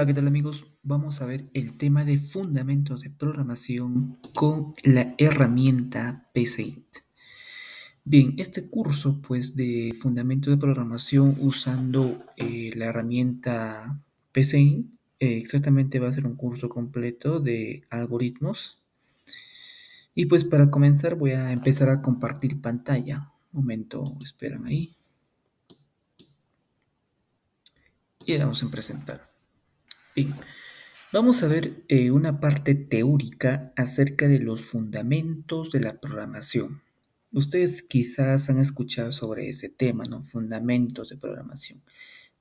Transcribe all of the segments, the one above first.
Hola, ¿qué tal amigos? Vamos a ver el tema de fundamentos de programación con la herramienta PCInt. Bien, este curso pues de fundamentos de programación usando la herramienta PCInt exactamente va a ser un curso completo de algoritmos. Y pues para comenzar voy a empezar a compartir pantalla. Un momento, esperan ahí. Y le damos en presentar. Bien. Vamos a ver una parte teórica acerca de los fundamentos de la programación. Ustedes quizás han escuchado sobre ese tema, ¿no? Fundamentos de programación.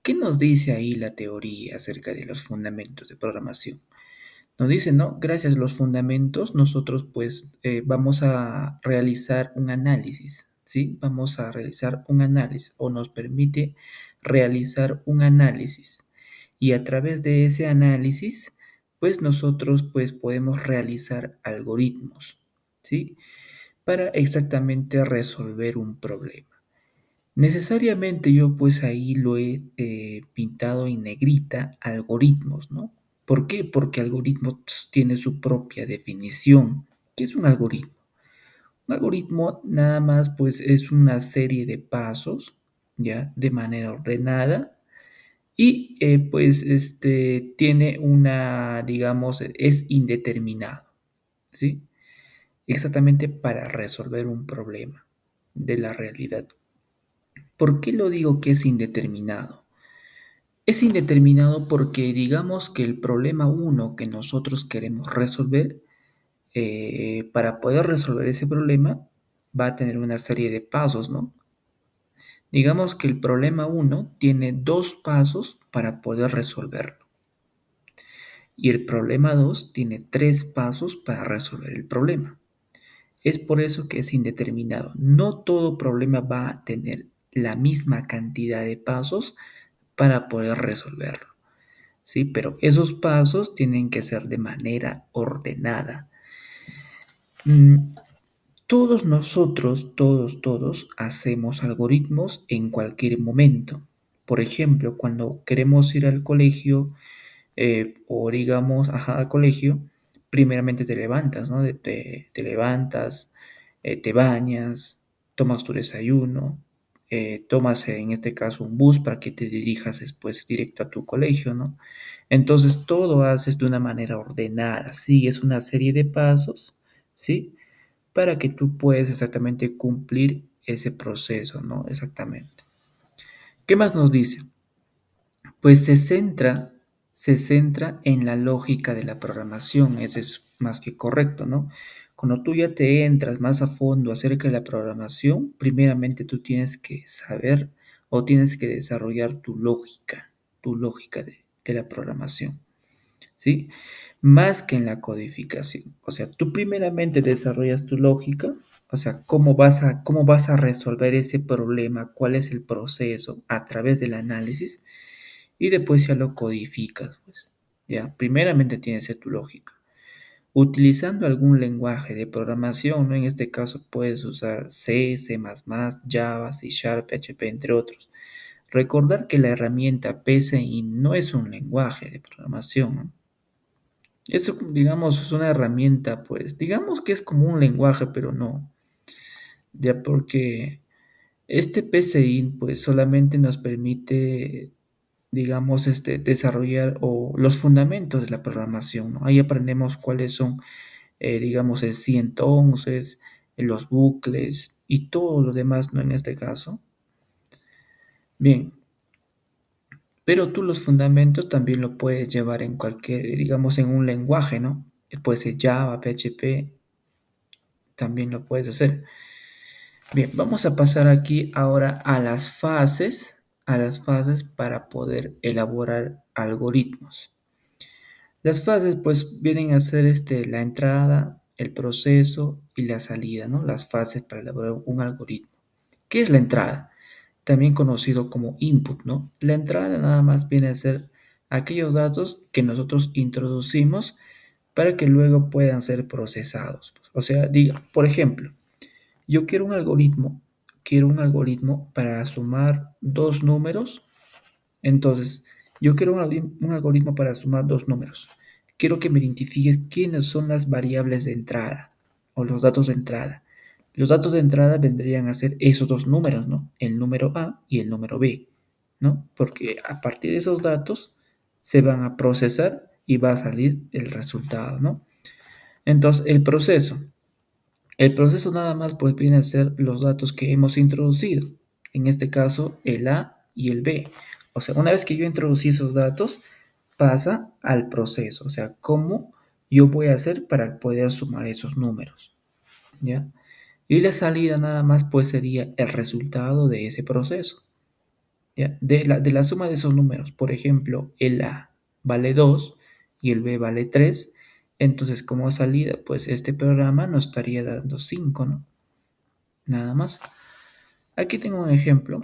¿Qué nos dice ahí la teoría acerca de los fundamentos de programación? Nos dice, ¿no? Gracias a los fundamentos, nosotros pues vamos a realizar un análisis, ¿sí? Vamos a realizar un análisis o nos permite realizar un análisis. Y a través de ese análisis, pues nosotros pues podemos realizar algoritmos, ¿sí? Para exactamente resolver un problema. Necesariamente yo pues ahí lo he pintado en negrita algoritmos, ¿no? ¿Por qué? Porque algoritmo tiene su propia definición. ¿Qué es un algoritmo? Un algoritmo nada más pues es una serie de pasos, ¿ya? De manera ordenada y pues tiene una, digamos, es indeterminado, ¿sí? Exactamente para resolver un problema de la realidad. ¿Por qué lo digo que es indeterminado? Es indeterminado porque digamos que el problema uno que nosotros queremos resolver, para poder resolver ese problema, va a tener una serie de pasos, ¿no? Digamos que el problema uno tiene dos pasos para poder resolverlo. Y el problema 2 tiene tres pasos para resolver el problema. Es por eso que es indeterminado. No todo problema va a tener la misma cantidad de pasos para poder resolverlo, ¿sí? Pero esos pasos tienen que ser de manera ordenada. Mm, Todos nosotros, todos hacemos algoritmos en cualquier momento. Por ejemplo, cuando queremos ir al colegio, o digamos, al colegio, primeramente te levantas, ¿no? Te levantas, te bañas, tomas tu desayuno, tomas en este caso un bus para que te dirijas después directo a tu colegio, ¿no? Entonces todo haces de una manera ordenada, sigues una serie de pasos, ¿sí? Para que tú puedas exactamente cumplir ese proceso, ¿no? Exactamente. ¿Qué más nos dice? Pues se centra en la lógica de la programación, eso es más que correcto, ¿no? Cuando tú ya te entras más a fondo acerca de la programación, primeramente tú tienes que saber o tienes que desarrollar tu lógica de la programación, ¿sí? Más que en la codificación. O sea, tú primeramente desarrollas tu lógica, o sea, cómo vas a resolver ese problema, cuál es el proceso a través del análisis y después ya lo codificas, pues. Ya, primeramente tiene que ser tu lógica. Utilizando algún lenguaje de programación, ¿no? En este caso puedes usar C, C++, Java, C Sharp, PHP, entre otros. Recordar que la herramienta PCI no es un lenguaje de programación, ¿no? Eso, digamos, es una herramienta, pues, digamos que es como un lenguaje, pero no. Ya porque este PCI, pues, solamente nos permite, digamos, desarrollar los fundamentos de la programación, ¿no? Ahí aprendemos cuáles son, digamos, el sí entonces, los bucles y todo lo demás, ¿no? En este caso. Bien, pero tú los fundamentos también lo puedes llevar en cualquier, digamos, en un lenguaje, ¿no? Puede ser Java, PHP, también lo puedes hacer. Bien, vamos a pasar aquí ahora a las fases para poder elaborar algoritmos. Las fases pues vienen a ser la entrada, el proceso y la salida, ¿no? Las fases para elaborar un algoritmo. ¿Qué es la entrada? También conocido como input, ¿no? La entrada nada más viene a ser aquellos datos que nosotros introducimos para que luego puedan ser procesados. O sea, diga, por ejemplo, yo quiero un algoritmo para sumar dos números. Entonces, Yo quiero un algoritmo para sumar dos números. Quiero que me identifiques quiénes son las variables de entrada o los datos de entrada. Los datos de entrada vendrían a ser esos dos números, ¿no? El número A y el número B, ¿no? Porque a partir de esos datos se van a procesar y va a salir el resultado, ¿no? Entonces, el proceso nada más pues viene a ser los datos que hemos introducido. En este caso, el A y el B. O sea, una vez que yo introducí esos datos, pasa al proceso. O sea, cómo yo voy a hacer para poder sumar esos números, ¿ya? Y la salida nada más pues sería el resultado de ese proceso, ¿ya? De la suma de esos números. Por ejemplo, el A vale 2 y el B vale 3. Entonces, como salida, pues este programa nos estaría dando 5, ¿no? Nada más. Aquí tengo un ejemplo,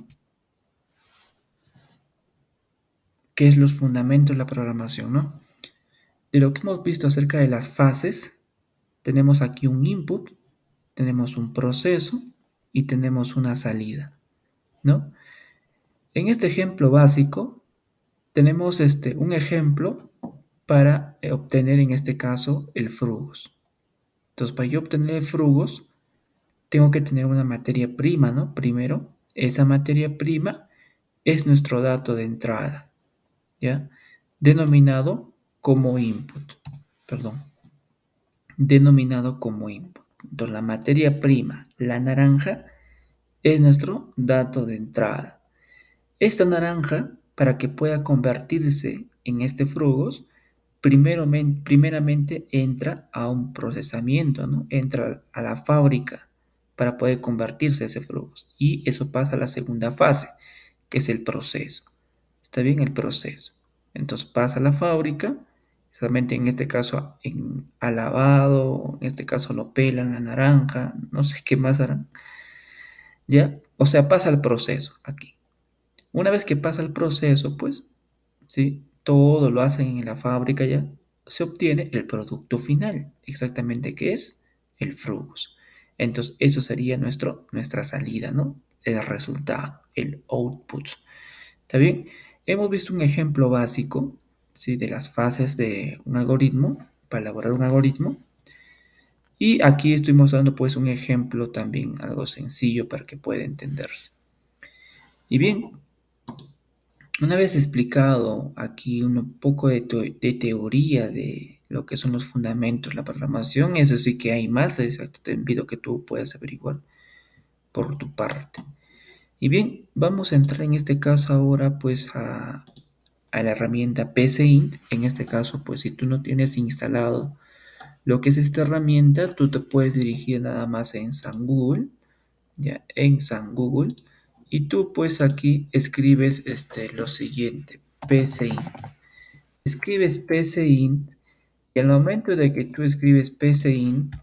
que es los fundamentos de la programación, ¿no? De lo que hemos visto acerca de las fases, tenemos aquí un input, tenemos un proceso y tenemos una salida, ¿no? En este ejemplo básico, tenemos un ejemplo para obtener en este caso el frugos. Entonces, para yo obtener el frugos, tengo que tener una materia prima, ¿no? Primero, esa materia prima es nuestro dato de entrada, ¿ya? Denominado como input, perdón, denominado como input. Entonces, la materia prima, la naranja, es nuestro dato de entrada. Esta naranja, para que pueda convertirse en este frugos, primeramente entra a un procesamiento, ¿no? Entra a la fábrica para poder convertirse ese frugos. Y eso pasa a la segunda fase, que es el proceso. ¿Está bien? El proceso. Entonces pasa a la fábrica, solamente en este caso a lavado, en este caso lo pelan la naranja, no sé qué más harán. ¿Ya? O sea, pasa el proceso aquí. Una vez que pasa el proceso, pues, ¿sí? Todo lo hacen en la fábrica ya, se obtiene el producto final, exactamente que es el frugos. Entonces, eso sería nuestra salida, ¿no? El resultado, el output. ¿Está bien? Hemos visto un ejemplo básico, ¿sí? De las fases de un algoritmo, para elaborar un algoritmo. Y aquí estoy mostrando pues un ejemplo también, algo sencillo para que pueda entenderse. Y bien, una vez explicado aquí un poco de teoría de lo que son los fundamentos de la programación, eso sí que hay más, te invito a que tú puedas averiguar por tu parte. Y bien, vamos a entrar en este caso ahora pues a la herramienta PCInt. En este caso pues si tú no tienes instalado lo que es esta herramienta, tú te puedes dirigir nada más en San Google, ya en San Google, y tú pues aquí escribes lo siguiente, PCInt. Escribes PCInt y al momento de que tú escribes PCInt,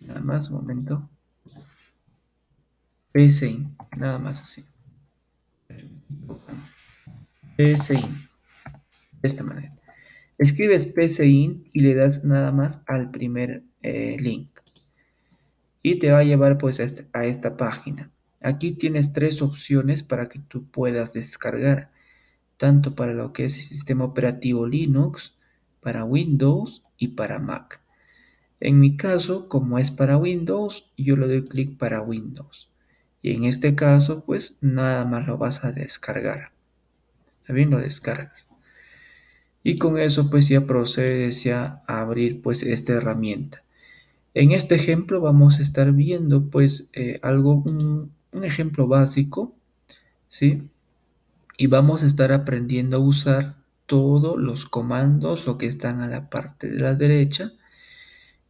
nada más un momento, PCInt, nada más así, PCInt, de esta manera. Escribes PCInt y le das nada más al primer link y te va a llevar pues a esta página. Aquí tienes tres opciones para que tú puedas descargar, tanto para lo que es el sistema operativo Linux, para Windows y para Mac. En mi caso, como es para Windows, yo le doy clic para Windows. Y en este caso, pues nada más lo vas a descargar. ¿Está bien? Lo descargas. Y con eso, pues ya procedes ya a abrir pues esta herramienta. En este ejemplo vamos a estar viendo pues un ejemplo básico, ¿sí? Y vamos a estar aprendiendo a usar todos los comandos, lo que están a la parte de la derecha,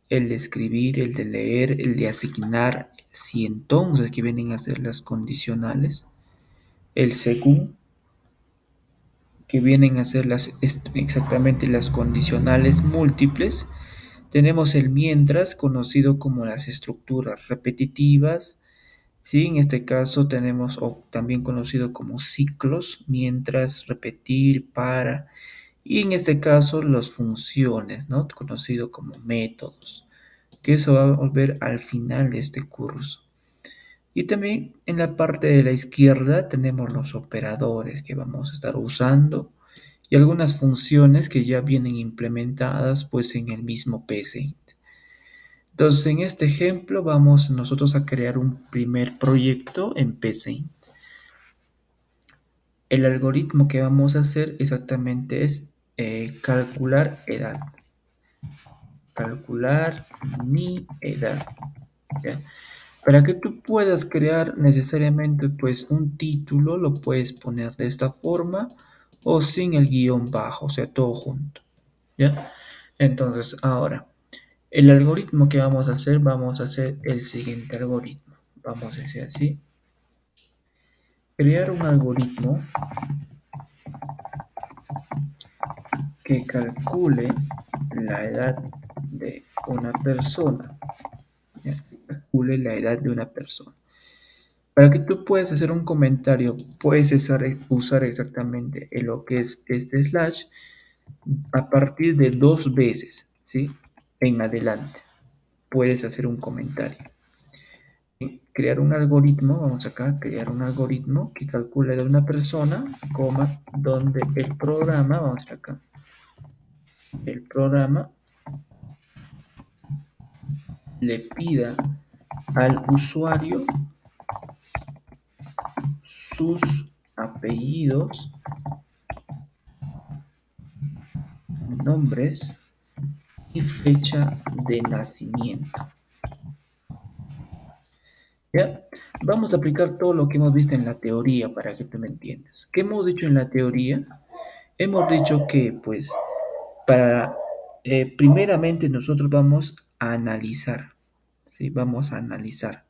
el de escribir, el de leer, el de asignar, si entonces que vienen a ser las condicionales, el según, que vienen a ser exactamente las condicionales múltiples. Tenemos el mientras, conocido como las estructuras repetitivas. Sí, en este caso tenemos, o también conocido como ciclos, mientras, repetir, para. Y en este caso, las funciones, ¿no? Conocido como métodos, que eso va a volver al final de este curso. Y también en la parte de la izquierda tenemos los operadores que vamos a estar usando y algunas funciones que ya vienen implementadas pues en el mismo PSeInt. Entonces en este ejemplo vamos nosotros a crear un primer proyecto en PSeInt. El algoritmo que vamos a hacer exactamente es calcular edad. Calcular mi edad. ¿Ya? Para que tú puedas crear necesariamente pues un título, lo puedes poner de esta forma o sin el guión bajo, o sea, todo junto. ¿Ya? Entonces, ahora, el algoritmo que vamos a hacer el siguiente algoritmo. Vamos a decir así. Crear un algoritmo que calcule la edad de una persona. ¿Ya? Calcule la edad de una persona. Para que tú puedas hacer un comentario, puedes usar exactamente lo que es este slash a partir de 2 veces, ¿sí? En adelante. Puedes hacer un comentario. Crear un algoritmo, vamos acá, crear un algoritmo que calcule de una persona, coma, donde el programa, vamos acá, el programa le pida al usuario sus apellidos, nombres y fecha de nacimiento. ¿Ya? Vamos a aplicar todo lo que hemos visto en la teoría para que tú me entiendas. ¿Qué hemos dicho en la teoría? Hemos dicho que, pues, para, primeramente nosotros vamos a analizar, ¿sí? Vamos a analizar.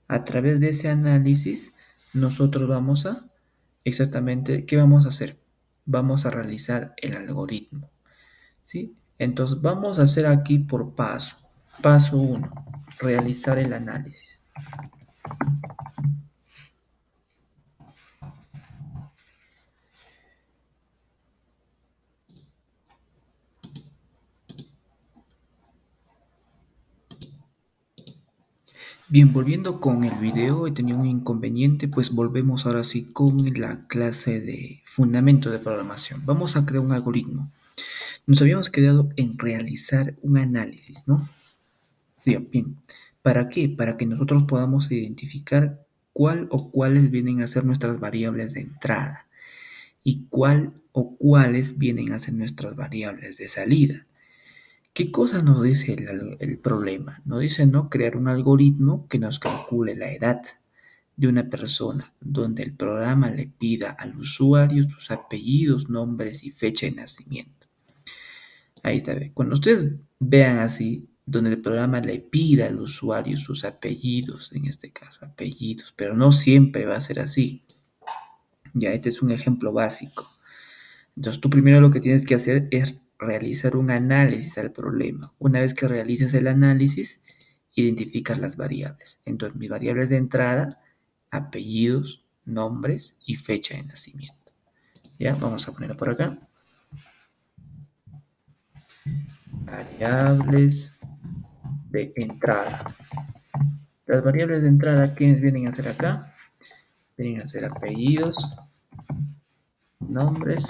A través de ese análisis, nosotros vamos a, exactamente, ¿qué vamos a hacer? Vamos a realizar el algoritmo, ¿sí? Entonces, vamos a hacer aquí por paso. Paso 1, realizar el análisis. Bien, volviendo con el video, he tenido un inconveniente, pues volvemos ahora sí con la clase de fundamento de programación. Vamos a crear un algoritmo. Nos habíamos quedado en realizar un análisis, ¿no? Sí, bien. ¿Para qué? Para que nosotros podamos identificar cuál o cuáles vienen a ser nuestras variables de entrada y cuál o cuáles vienen a ser nuestras variables de salida. ¿Qué cosa nos dice el problema? Nos dice, ¿no? Crear un algoritmo que nos calcule la edad de una persona, donde el programa le pida al usuario sus apellidos, nombres y fecha de nacimiento. Ahí está. Cuando ustedes vean así, donde el programa le pida al usuario sus apellidos, en este caso, apellidos, pero no siempre va a ser así. Ya, este es un ejemplo básico. Entonces, tú primero lo que tienes que hacer es realizar un análisis al problema. Una vez que realices el análisis, identificas las variables. Entonces, mis variables de entrada, apellidos, nombres y fecha de nacimiento. Ya, vamos a ponerlo por acá. Variables de entrada. Las variables de entrada, ¿quiénes vienen a ser acá? Vienen a ser apellidos, nombres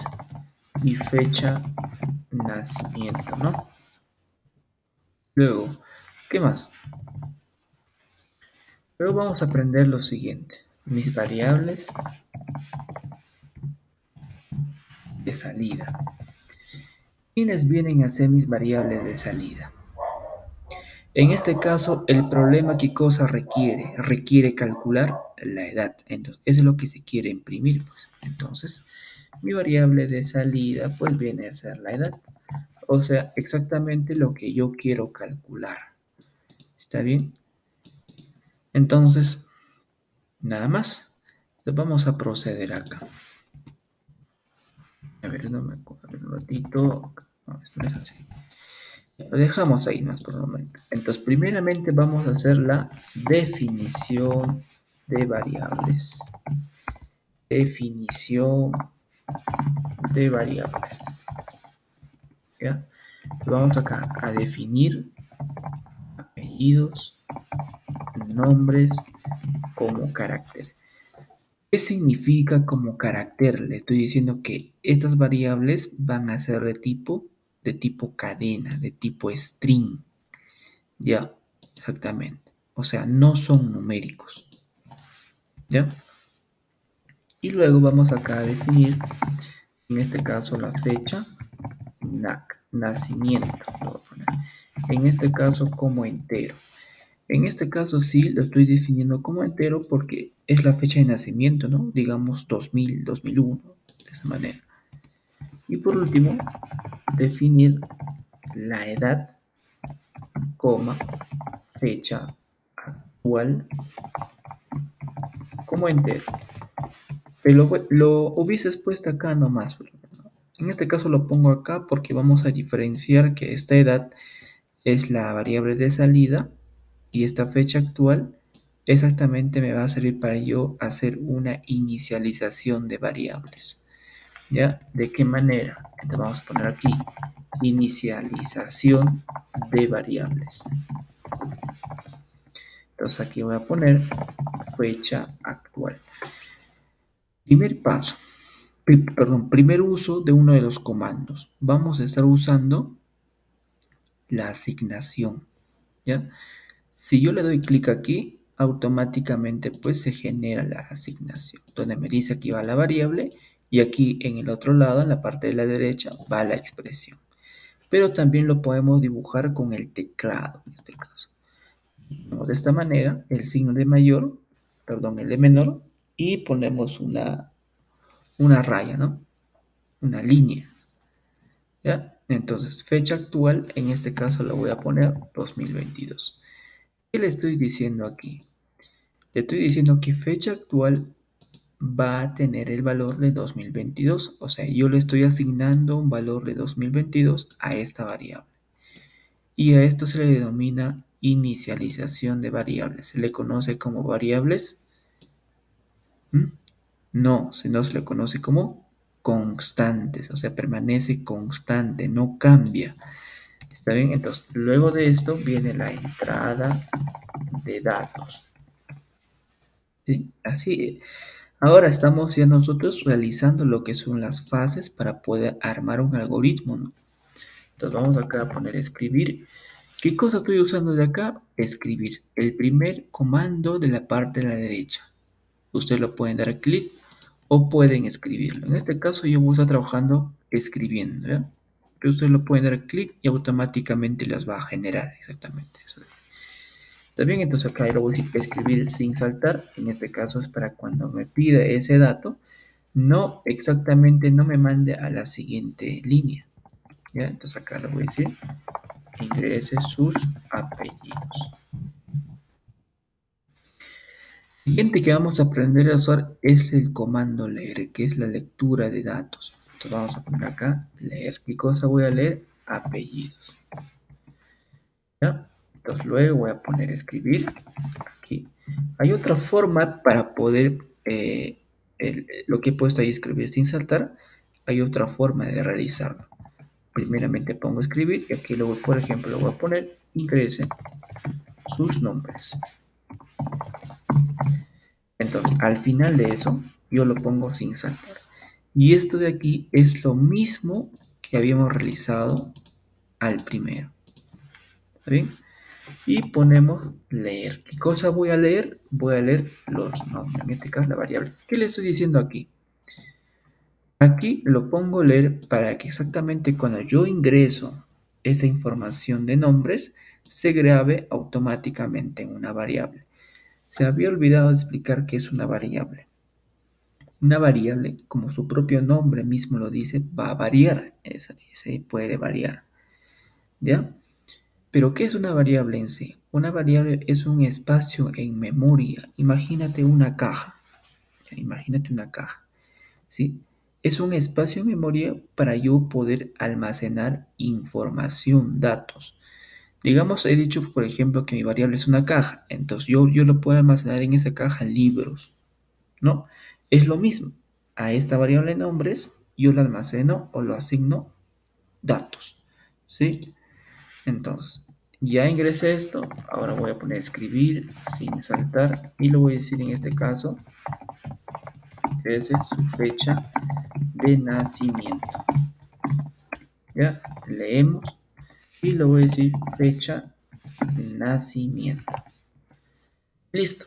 y fecha de nacimiento, ¿no? Luego, ¿qué más? Luego vamos a aprender lo siguiente. Mis variables de salida. ¿Quiénes vienen a ser mis variables de salida? En este caso, el problema, ¿qué cosa requiere? Requiere calcular la edad. Entonces, eso es lo que se quiere imprimir, pues. Entonces, mi variable de salida, pues, viene a ser la edad. O sea, exactamente lo que yo quiero calcular. ¿Está bien? Entonces, nada más. Entonces, vamos a proceder acá. A ver, no me acuerdo. Un ratito. No, esto no es así. Lo dejamos ahí más por el momento. Entonces, primeramente vamos a hacer la definición de variables. Definición de variables. ¿Ya? Vamos acá a definir apellidos, nombres como carácter. ¿Qué significa como carácter? Le estoy diciendo que estas variables van a ser de tipo cadena, de tipo string. Ya, exactamente. O sea, no son numéricos. ¿Ya? Y luego vamos acá a definir, en este caso, la fecha, nacimiento. Lo voy a poner. En este caso, como entero. En este caso sí lo estoy definiendo como entero porque es la fecha de nacimiento, ¿no? Digamos 2000, 2001, de esa manera. Y por último, definir la edad, coma, fecha actual como entero. Pero lo hubieses puesto acá nomás. En este caso lo pongo acá porque vamos a diferenciar que esta edad es la variable de salida y esta fecha actual exactamente me va a servir para yo hacer una inicialización de variables. ¿Ya? ¿De qué manera? Entonces vamos a poner aquí inicialización de variables. Entonces aquí voy a poner fecha actual. Primer paso, primer uso de uno de los comandos. Vamos a estar usando la asignación. ¿Ya? Si yo le doy clic aquí, automáticamente pues se genera la asignación, donde me dice aquí va la variable y aquí en el otro lado, en la parte de la derecha, va la expresión. Pero también lo podemos dibujar con el teclado, en este caso. De esta manera, el signo de mayor, perdón, el de menor, y ponemos una raya, ¿no? Una línea, ¿ya? Entonces, fecha actual, en este caso lo voy a poner 2022. ¿Qué le estoy diciendo aquí? Le estoy diciendo que fecha actual va a tener el valor de 2022. O sea, yo le estoy asignando un valor de 2022 a esta variable. Y a esto se le denomina inicialización de variables. ¿Se le conoce como variables? No, sino se le conoce como constantes. O sea, permanece constante, no cambia. ¿Está bien? Entonces, luego de esto viene la entrada de datos. ¿Sí? Así. Ahora estamos ya nosotros realizando lo que son las fases para poder armar un algoritmo, ¿no? Entonces vamos acá a poner escribir. ¿Qué cosa estoy usando de acá? Escribir. El primer comando de la parte de la derecha. Ustedes lo pueden dar clic o pueden escribirlo. En este caso yo voy a estar trabajando escribiendo, ¿ya? Pero ustedes lo pueden dar clic y automáticamente las va a generar exactamente eso. ¿Está bien? Entonces acá lo voy a escribir sin saltar. En este caso es para cuando me pida ese dato, no exactamente, no me mande a la siguiente línea. ¿Ya? Entonces acá le voy a decir, ingrese sus apellidos. Siguiente que vamos a aprender a usar es el comando leer, que es la lectura de datos. Entonces vamos a poner acá, leer. ¿Qué cosa voy a leer? Apellidos. ¿Ya? Entonces luego voy a poner escribir. Aquí. Hay otra forma para poder, lo que he puesto ahí, escribir sin saltar, hay otra forma de realizarlo. Primeramente pongo escribir y aquí luego, por ejemplo, lo voy a poner ingrese sus nombres. Entonces, al final de eso, yo lo pongo sin saltar. Y esto de aquí es lo mismo que habíamos realizado al primero. ¿Está bien? Y ponemos leer. ¿Qué cosa voy a leer? Voy a leer los nombres, en este caso la variable. ¿Qué le estoy diciendo aquí? Aquí lo pongo leer para que exactamente cuando yo ingreso esa información de nombres, se grabe automáticamente en una variable. Se había olvidado de explicar qué es una variable. Una variable, como su propio nombre mismo lo dice, va a variar. Ese puede variar. ¿Ya? Pero ¿qué es una variable en sí? Una variable es un espacio en memoria. Imagínate una caja. Imagínate una caja. ¿Sí? Es un espacio en memoria para yo poder almacenar información, datos. Digamos, he dicho, por ejemplo, que mi variable es una caja. Entonces yo lo puedo almacenar en esa caja libros. ¿No? Es lo mismo. A esta variable nombres yo le almaceno o lo asigno datos. ¿Sí? Entonces, Ya ingresé esto, ahora voy a poner escribir sin saltar y lo voy a decir en este caso, que es su fecha de nacimiento. Ya, leemos y lo voy a decir fecha de nacimiento. Listo.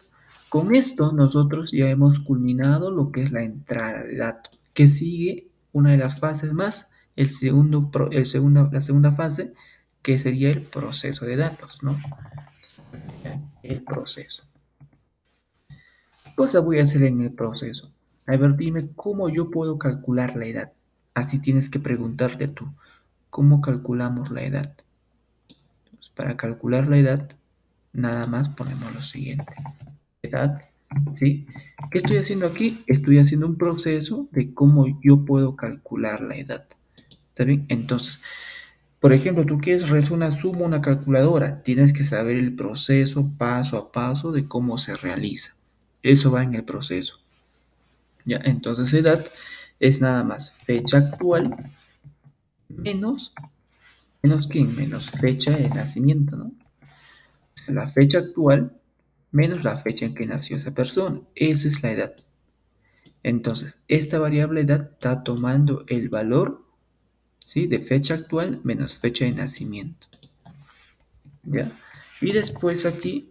Con esto nosotros ya hemos culminado lo que es la entrada de datos, que sigue una de las fases más, la segunda fase, que sería el proceso de datos, ¿no? El proceso. ¿Qué cosa voy a hacer en el proceso? A ver, dime cómo yo puedo calcular la edad. Así tienes que preguntarte tú, ¿cómo calculamos la edad? Entonces, para calcular la edad, nada más ponemos lo siguiente. Edad, ¿sí? ¿Qué estoy haciendo aquí? Estoy haciendo un proceso de cómo yo puedo calcular la edad. ¿Está bien? Entonces, por ejemplo, tú quieres realizar una suma, una calculadora, tienes que saber el proceso paso a paso de cómo se realiza. Eso va en el proceso. ¿Ya? Entonces, edad es nada más fecha actual menos, ¿menos quién? Menos fecha de nacimiento, ¿no? La fecha actual menos la fecha en que nació esa persona. Esa es la edad. Entonces, esta variable edad está tomando el valor, ¿sí?, de fecha actual menos fecha de nacimiento. ¿Ya? Y después aquí,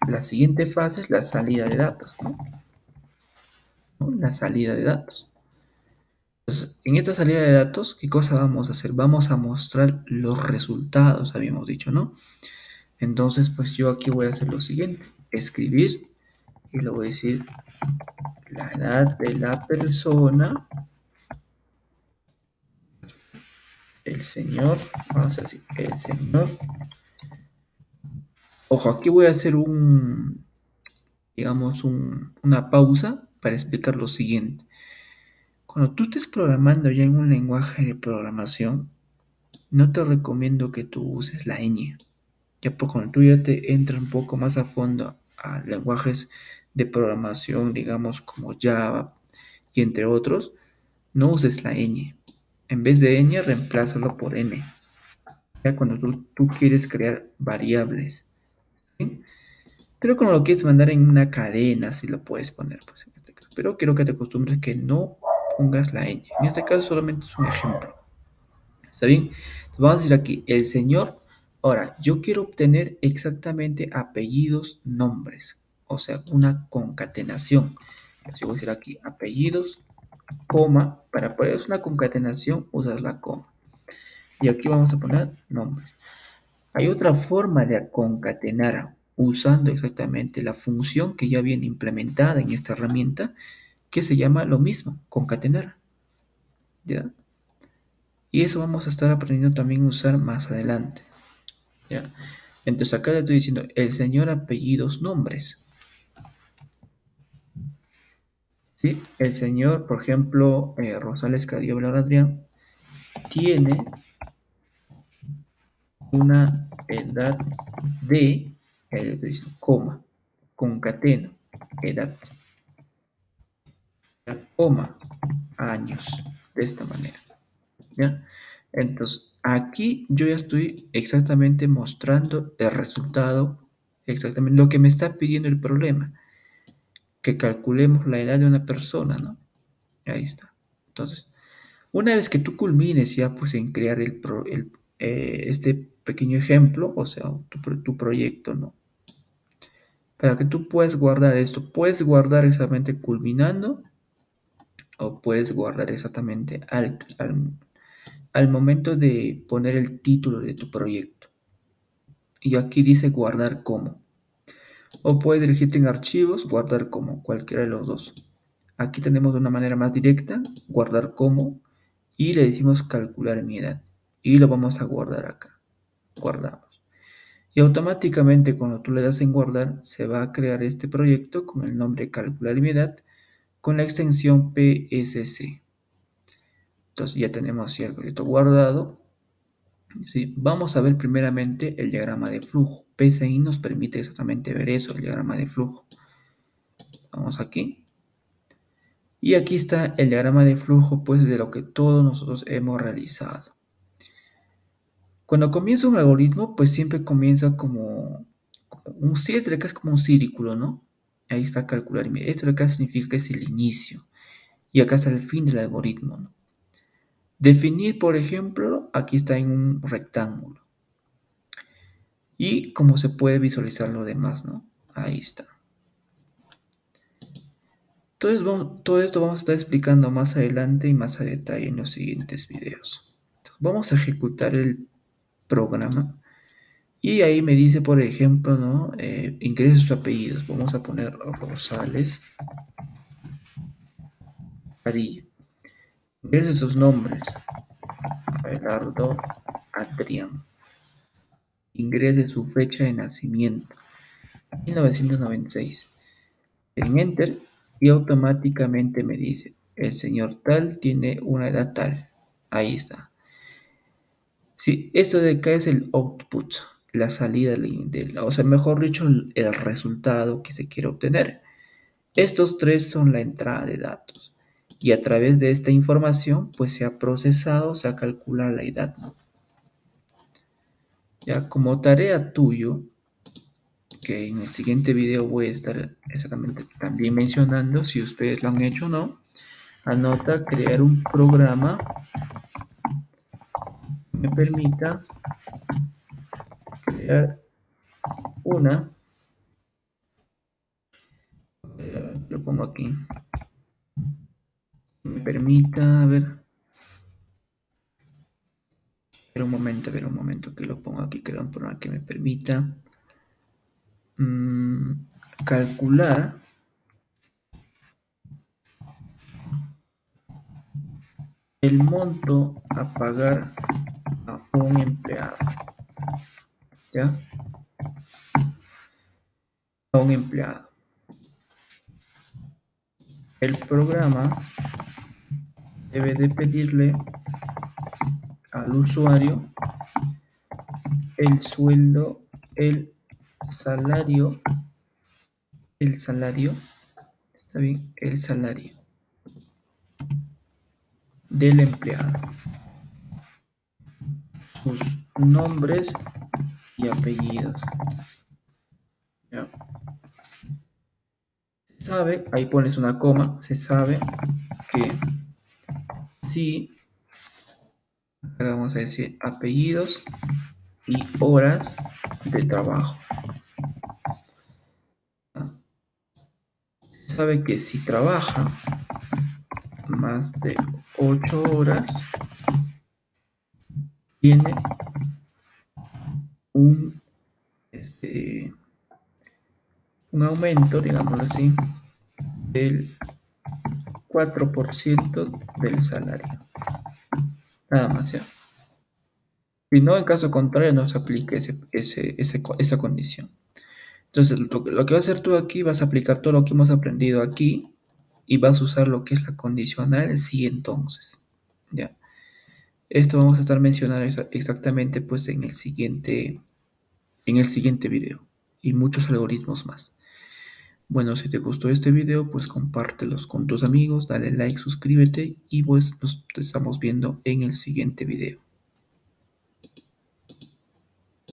la siguiente fase es la salida de datos, ¿no? La salida de datos. Entonces, en esta salida de datos, ¿qué cosa vamos a hacer? Vamos a mostrar los resultados, habíamos dicho, ¿no? Entonces, pues yo aquí voy a hacer lo siguiente, escribir, y le voy a decir la edad de la persona, el señor, vamos a decir, el señor. Ojo, aquí voy a hacer digamos, una pausa para explicar lo siguiente. Cuando tú estés programando ya en un lenguaje de programación, no te recomiendo que tú uses la ñ. Ya por cuando tú ya te entras un poco más a fondo a lenguajes de programación, digamos, como Java y entre otros, no uses la ñ. En vez de ñ, reemplázalo por n. Ya cuando tú quieres crear variables, ¿sí? Pero como lo quieres mandar en una cadena, sí lo puedes poner, pues, en este caso. Pero quiero que te acostumbres que no pongas la ñ. En este caso solamente es un ejemplo. ¿Está bien? Entonces vamos a decir aquí, el señor. Ahora, yo quiero obtener exactamente apellidos, nombres. O sea, una concatenación. Entonces voy a decir aquí, apellidos, coma. Para poder hacer una concatenación, usas la coma. Y aquí vamos a poner nombres. Hay otra forma de concatenar usando exactamente la función que ya viene implementada en esta herramienta, que se llama lo mismo, concatenar. ¿Ya? Y eso vamos a estar aprendiendo también a usar más adelante. ¿Ya? Entonces acá le estoy diciendo el señor apellidos nombres. ¿Sí? El señor, por ejemplo, Rosales Cadillo Adrián, tiene una edad de, ahí le estoy diciendo, coma, concateno, edad, coma, años, de esta manera. ¿Ya? Entonces, aquí yo ya estoy exactamente mostrando el resultado, exactamente lo que me está pidiendo el problema, que calculemos la edad de una persona, ¿no? Ahí está. Entonces, una vez que tú culmines ya pues en crear este pequeño ejemplo, o sea, tu proyecto, ¿no? Para que tú puedas guardar esto, puedes guardar exactamente culminando o puedes guardar exactamente al momento de poner el título de tu proyecto. Y aquí dice guardar como. O puedes dirigirte en archivos, guardar como, cualquiera de los dos. Aquí tenemos de una manera más directa, guardar como, y le decimos calcular mi edad. Y lo vamos a guardar acá. Guardamos. Y automáticamente cuando tú le das en guardar, se va a crear este proyecto con el nombre calcular mi edad con la extensión PSC. Entonces ya tenemos el proyecto guardado. ¿Sí? Vamos a ver primeramente el diagrama de flujo. PSI nos permite exactamente ver eso, el diagrama de flujo. Vamos aquí. Y aquí está el diagrama de flujo, pues, de lo que todos nosotros hemos realizado. Cuando comienza un algoritmo, pues siempre comienza como un círculo, que es como un círculo, ¿no? Ahí está calcular. Y mira, esto de acá significa que es el inicio. Y acá está el fin del algoritmo, ¿no? Definir, por ejemplo, aquí está en un rectángulo. Y cómo se puede visualizar lo demás, ¿no? Ahí está. Entonces, todo esto vamos a estar explicando más adelante y más a detalle en los siguientes videos. Entonces, vamos a ejecutar el programa. Y ahí me dice, por ejemplo, ¿no? Ingrese sus apellidos. Vamos a poner Rosales Padilla. Ingrese sus nombres. Abelardo Adrián. Ingrese su fecha de nacimiento. 1996. En Enter y automáticamente me dice, el señor tal tiene una edad tal. Ahí está. Sí, esto de acá es el output, la salida o sea, mejor dicho, el resultado que se quiere obtener. Estos tres son la entrada de datos. Y a través de esta información, pues se ha procesado, se ha calculado la edad, ¿no? Ya como tarea tuyo, que en el siguiente video voy a estar exactamente también mencionando, si ustedes lo han hecho o no, anota crear un programa que me permita crear una, lo pongo aquí, me permita, ver un momento que lo pongo aquí, crear un programa que me permita calcular el monto a pagar a un empleado, ¿ya? A un empleado. El programa debe de pedirle al usuario el sueldo, salario, el salario, está bien, el salario del empleado, sus nombres y apellidos, ¿ya? Se sabe, ahí pones una coma, se sabe que si, vamos a decir, apellidos y horas de trabajo. Sabe que si trabaja más de 8 horas, tiene un, un aumento, digámoslo así, del 4% del salario. Nada más, ¿ya? Si no, en caso contrario, no se aplique esa condición. Entonces, lo que vas a hacer tú aquí, vas a aplicar todo lo que hemos aprendido aquí y vas a usar lo que es la condicional sí entonces, ¿ya? Esto vamos a estar mencionando exactamente pues en el siguiente video y muchos algoritmos más. Bueno, si te gustó este video, pues compártelos con tus amigos, dale like, suscríbete y pues nos estamos viendo en el siguiente video.